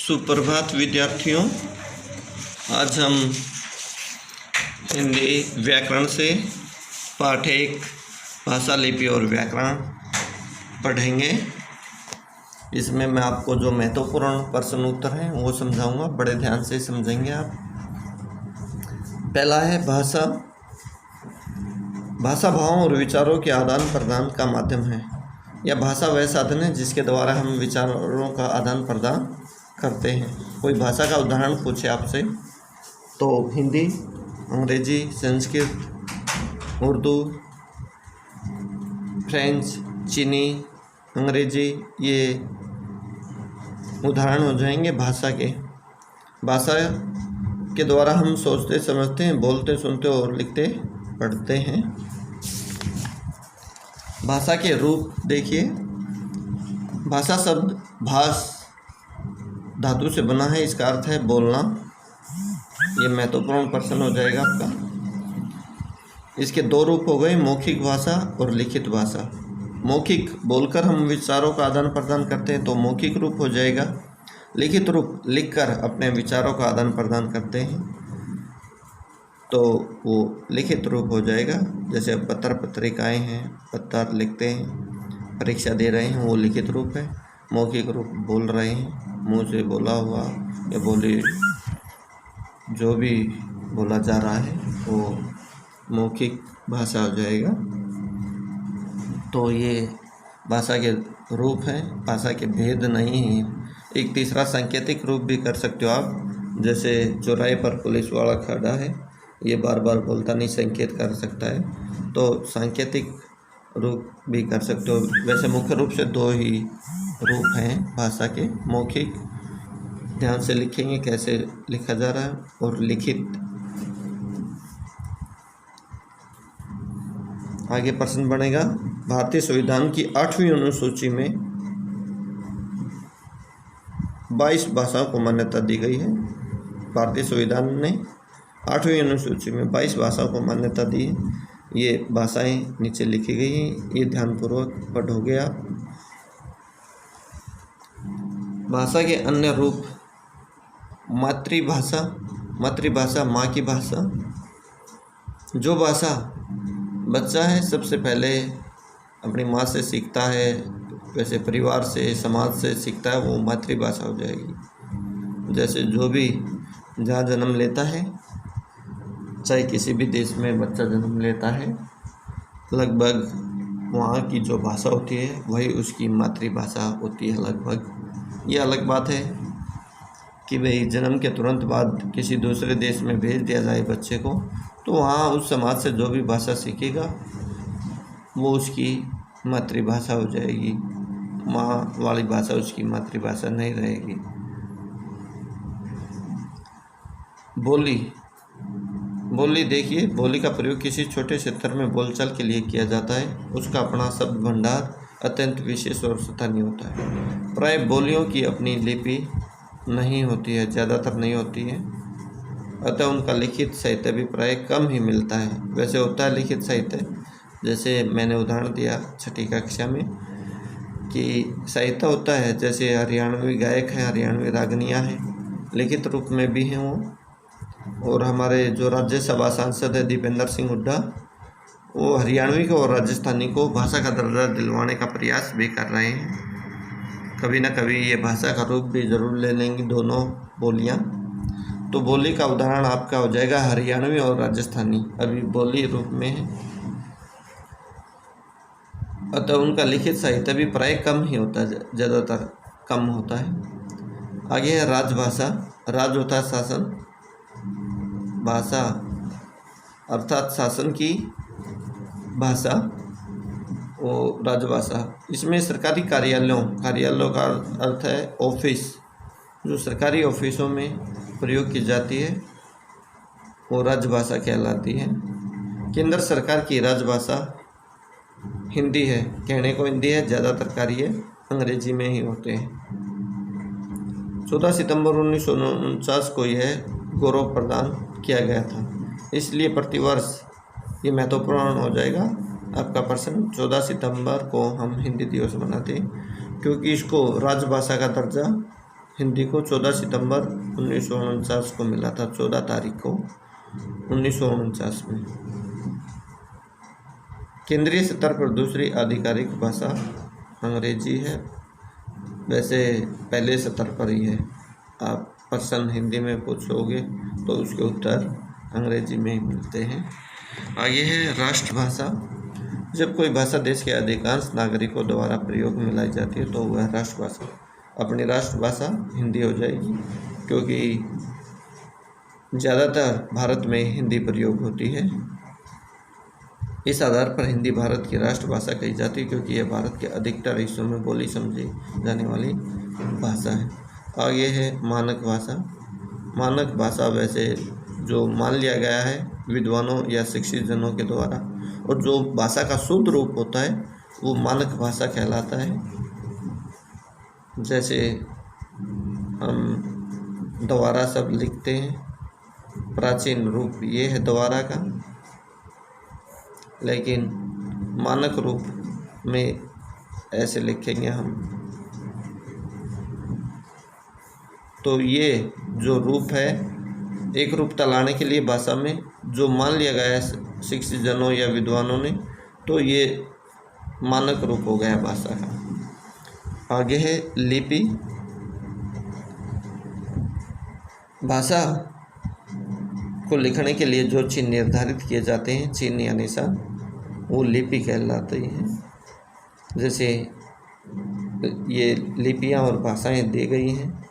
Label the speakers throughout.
Speaker 1: सुप्रभात विद्यार्थियों। आज हम हिंदी व्याकरण से पाठ 1 भाषा, लिपि और व्याकरण पढ़ेंगे। इसमें मैं आपको जो महत्वपूर्ण प्रश्न उत्तर हैं वो समझाऊंगा, बड़े ध्यान से समझेंगे आप। पहला है भाषा। भाषा भावों और विचारों के आदान प्रदान का माध्यम है। यह भाषा वह साधन है जिसके द्वारा हम विचारों का आदान प्रदान करते हैं। कोई भाषा का उदाहरण पूछे आपसे तो हिंदी, अंग्रेजी, संस्कृत, उर्दू, फ्रेंच, चीनी, अंग्रेजी, ये उदाहरण हो जाएंगे भाषा के। भाषा के द्वारा हम सोचते, समझते हैं, बोलते, सुनते और लिखते, पढ़ते हैं। भाषा के रूप देखिए। भाषा शब्द भाष धातु से बना है, इसका अर्थ है बोलना। ये महत्वपूर्ण प्रश्न हो जाएगा आपका। इसके दो रूप हो गए, मौखिक भाषा और लिखित भाषा। मौखिक बोलकर हम विचारों का आदान प्रदान करते हैं तो मौखिक रूप हो जाएगा। लिखित रूप लिखकर अपने विचारों का आदान प्रदान करते हैं तो वो लिखित रूप हो जाएगा। जैसे पत्र पत्रिकाएं हैं, पत्र लिखते हैं, परीक्षा दे रहे हैं, वो लिखित रूप है। मौखिक रूप बोल रहे हैं, मुंह से बोला हुआ या बोली, जो भी बोला जा रहा है वो मौखिक भाषा हो जाएगा। तो ये भाषा के रूप हैं, भाषा के भेद नहीं हैं। एक तीसरा सांकेतिक रूप भी कर सकते हो आप। जैसे चौराहे पर पुलिस वाला खड़ा है, ये बार बार बोलता नहीं, संकेत कर सकता है, तो सांकेतिक रूप भी कर सकते हो। वैसे मुख्य रूप से दो ही रूप हैं भाषा के, मौखिक, ध्यान से लिखेंगे कैसे लिखा जा रहा है, और लिखित। आगे प्रश्न बनेगा। भारतीय संविधान की 8वीं अनुसूची में 22 भाषाओं को मान्यता दी गई है। भारतीय संविधान ने 8वीं अनुसूची में 22 भाषाओं को मान्यता दी है। ये भाषाएं नीचे लिखी गई हैं, ये ध्यानपूर्वक पढ़ोगे आप। भाषा के अन्य रूप। मातृभाषा। मातृभाषा माँ की भाषा। जो भाषा बच्चा है सबसे पहले अपनी माँ से सीखता है, वैसे परिवार से, समाज से सीखता है, वो मातृभाषा हो जाएगी। जैसे जो भी जहाँ जन्म लेता है, चाहे किसी भी देश में बच्चा जन्म लेता है, लगभग वहाँ की जो भाषा होती है वही उसकी मातृभाषा होती है लगभग। ये अलग बात है कि भाई जन्म के तुरंत बाद किसी दूसरे देश में भेज दिया जाए बच्चे को, तो वहाँ उस समाज से जो भी भाषा सीखेगा वो उसकी मातृभाषा हो जाएगी। माँ वाली भाषा उसकी मातृभाषा नहीं रहेगी। बोली। बोली देखिए, बोली का प्रयोग किसी छोटे क्षेत्र में बोलचाल के लिए किया जाता है। उसका अपना शब्द भंडार अत्यंत विशेष और स्थानीय होता है। प्राय बोलियों की अपनी लिपि नहीं होती है, ज़्यादातर नहीं होती है, अतः उनका लिखित साहित्य भी प्राय कम ही मिलता है। वैसे होता है लिखित साहित्य, जैसे मैंने उदाहरण दिया 6ठी कक्षा में कि साहित्य होता है, जैसे हरियाणवी गायक हैं, हरियाणवी रागनियाँ हैं, लिखित रूप में भी हैं वो। और हमारे जो राज्यसभा सांसद है दीपेंद्र सिंह हुड्डा, वो हरियाणवी को और राजस्थानी को भाषा का दर्जा दिलवाने का प्रयास भी कर रहे हैं। कभी ना कभी ये भाषा का रूप भी ज़रूर ले लेंगी दोनों बोलियां। तो बोली का उदाहरण आपका हो जाएगा हरियाणवी और राजस्थानी, अभी बोली रूप में है, अतः उनका लिखित साहित्य भी प्राय कम ही होता है, ज़्यादातर कम होता है। आगे है राजभाषा। राज होता है शासन, भाषा अर्थात शासन की भाषा, वो राजभाषा। इसमें सरकारी कार्यालयों का अर्थ है ऑफिस, जो सरकारी ऑफिसों में प्रयोग की जाती है वो राजभाषा कहलाती है। केंद्र सरकार की राजभाषा हिंदी है, कहने को हिंदी है, ज़्यादातर कार्य अंग्रेजी में ही होते हैं। 14 सितंबर 1949 को यह गौरव प्रदान किया गया था, इसलिए प्रतिवर्ष ये महत्वपूर्ण हो जाएगा आपका प्रश्न। 14 सितंबर को हम हिंदी दिवस मनाते हैं क्योंकि इसको राजभाषा का दर्जा हिंदी को 14 सितंबर 1949 को मिला था, 14 तारीख को 1949 में। केंद्रीय स्तर पर दूसरी आधिकारिक भाषा अंग्रेजी है। वैसे पहले स्तर पर ही है। आप प्रश्न हिंदी में पूछोगे तो उसके उत्तर अंग्रेजी में ही मिलते हैं। आगे है राष्ट्रभाषा। जब कोई भाषा देश के अधिकांश नागरिकों द्वारा प्रयोग में लाई जाती है तो वह राष्ट्रभाषा, अपनी राष्ट्रभाषा हिंदी हो जाएगी, क्योंकि ज़्यादातर भारत में हिंदी प्रयोग होती है। इस आधार पर हिंदी भारत की राष्ट्रभाषा कही जाती है, क्योंकि यह भारत के अधिकतर हिस्सों में बोली समझी जाने वाली भाषा है। आगे है मानक भाषा। मानक भाषा वैसे जो मान लिया गया है विद्वानों या शिक्षित जनों के द्वारा, और जो भाषा का शुद्ध रूप होता है वो मानक भाषा कहलाता है। जैसे हम द्वारा शब्द लिखते हैं, प्राचीन रूप ये है द्वारा का, लेकिन मानक रूप में ऐसे लिखेंगे हम। तो ये जो रूप है, एक रूपता लाने के लिए भाषा में जो मान लिया गया है शिक्षित जनों या विद्वानों ने, तो ये मानक रूप हो गया भाषा का। आगे है लिपि। भाषा को लिखने के लिए जो चिन्ह निर्धारित किए जाते हैं, चिन्ह या निशान, वो लिपि कहलाते हैं। जैसे ये लिपियां और भाषाएं दी गई हैं।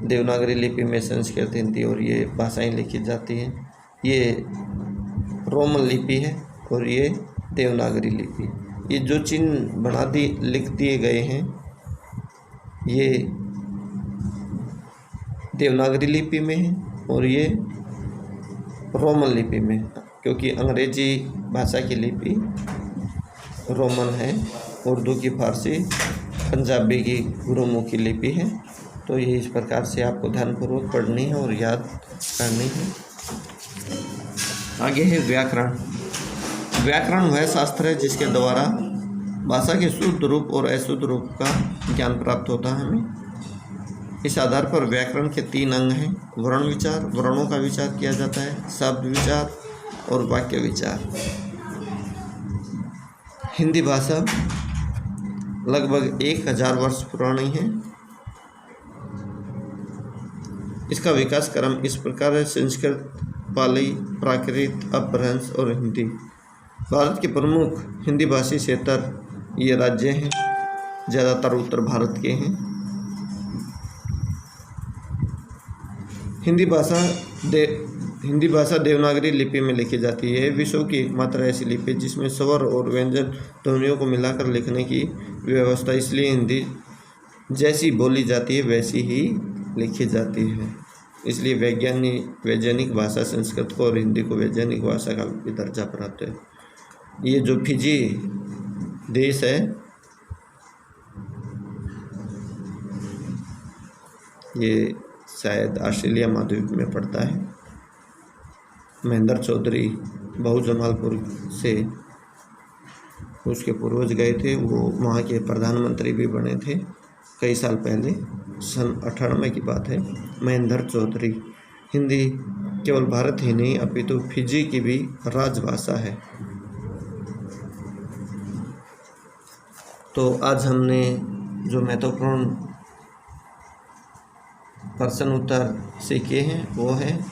Speaker 1: देवनागरी लिपि में संस्कृत, हिंदी और ये भाषाएं लिखी जाती हैं। ये रोमन लिपि है और ये देवनागरी लिपि। ये जो चिन्ह लिख दिए गए हैं ये देवनागरी लिपि में है और ये रोमन लिपि में, क्योंकि अंग्रेजी भाषा की लिपि रोमन है, उर्दू की फारसी, पंजाबी की गुरुमुखी लिपि है। तो ये इस प्रकार से आपको ध्यानपूर्वक पढ़नी है और याद करनी है। आगे है व्याकरण। व्याकरण वह शास्त्र है जिसके द्वारा भाषा के शुद्ध रूप और अशुद्ध रूप का ज्ञान प्राप्त होता है हमें। इस आधार पर व्याकरण के 3 अंग हैं। वर्ण विचार, वर्णों का विचार किया जाता है, शब्द विचार और वाक्य विचार। हिंदी भाषा लगभग 1000 वर्ष पुरानी है। इसका विकास क्रम इस प्रकार है: संस्कृत, पाली, प्राकृत, अपभ्रंश और हिंदी। भारत के प्रमुख हिंदी भाषी क्षेत्र ये राज्य हैं, ज़्यादातर उत्तर भारत के हैं। हिंदी भाषा देवनागरी लिपि में लिखी जाती है। विश्व की एकमात्र ऐसी लिपि जिसमें स्वर और व्यंजन ध्वनियों को मिलाकर लिखने की व्यवस्था, इसलिए हिंदी जैसी बोली जाती है वैसी ही लिखी जाती है। इसलिए वैज्ञानिक भाषा संस्कृत को और हिंदी को वैज्ञानिक भाषा का भी दर्जा प्राप्त है। ये जो फिजी देश है, ये शायद ऑस्ट्रेलिया महाद्वीप में पड़ता है। महेंद्र चौधरी बहुजमालपुर से उसके पूर्वज गए थे, वो वहाँ के प्रधानमंत्री भी बने थे कई साल पहले, सन 98 की बात है। महेंद्र चौधरी। हिंदी केवल भारत ही नहीं अपितु फिजी की भी राजभाषा है। तो आज हमने जो महत्वपूर्ण प्रश्न उत्तर सीखे हैं वो है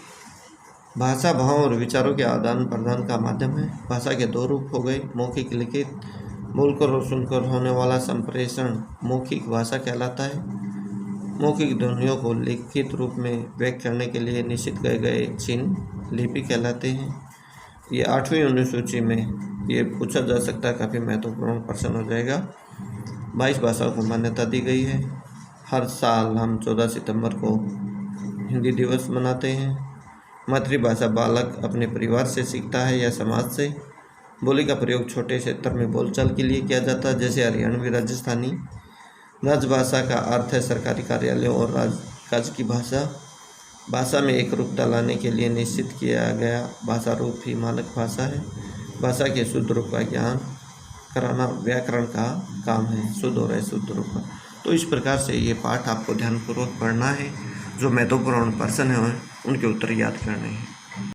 Speaker 1: भाषा भाव और विचारों के आदान प्रदान का माध्यम है। भाषा के 2 रूप हो गए, मौखिक, लिखित। बोलकर और सुनकर होने वाला संप्रेषण मौखिक भाषा कहलाता है। मौखिक ध्वनियों को लिखित रूप में व्यक्त करने के लिए निश्चित किए गए चिन्ह लिपि कहलाते हैं। ये 8वीं अनुसूची में ये पूछा जा सकता है, काफ़ी महत्वपूर्ण प्रश्न हो जाएगा। 22 भाषाओं को मान्यता दी गई है। हर साल हम 14 सितंबर को हिंदी दिवस मनाते हैं। मातृभाषा बालक अपने परिवार से सीखता है या समाज से। बोली का प्रयोग छोटे क्षेत्र में बोलचाल के लिए किया जाता है, जैसे हरियाणवी, राजस्थानी। राजभाषा का अर्थ है सरकारी कार्यालयों और राजकाज की भाषा। भाषा में एक रूपता लाने के लिए निश्चित किया गया भाषा रूप ही मानक भाषा है। भाषा के शुद्ध रूप का ज्ञान कराना व्याकरण का काम है, शुद्ध और अशुद्ध रूप का। तो इस प्रकार से ये पाठ आपको ध्यानपूर्वक पढ़ना है। जो महत्वपूर्ण प्रश्न हैं उनके उत्तर याद करने हैं।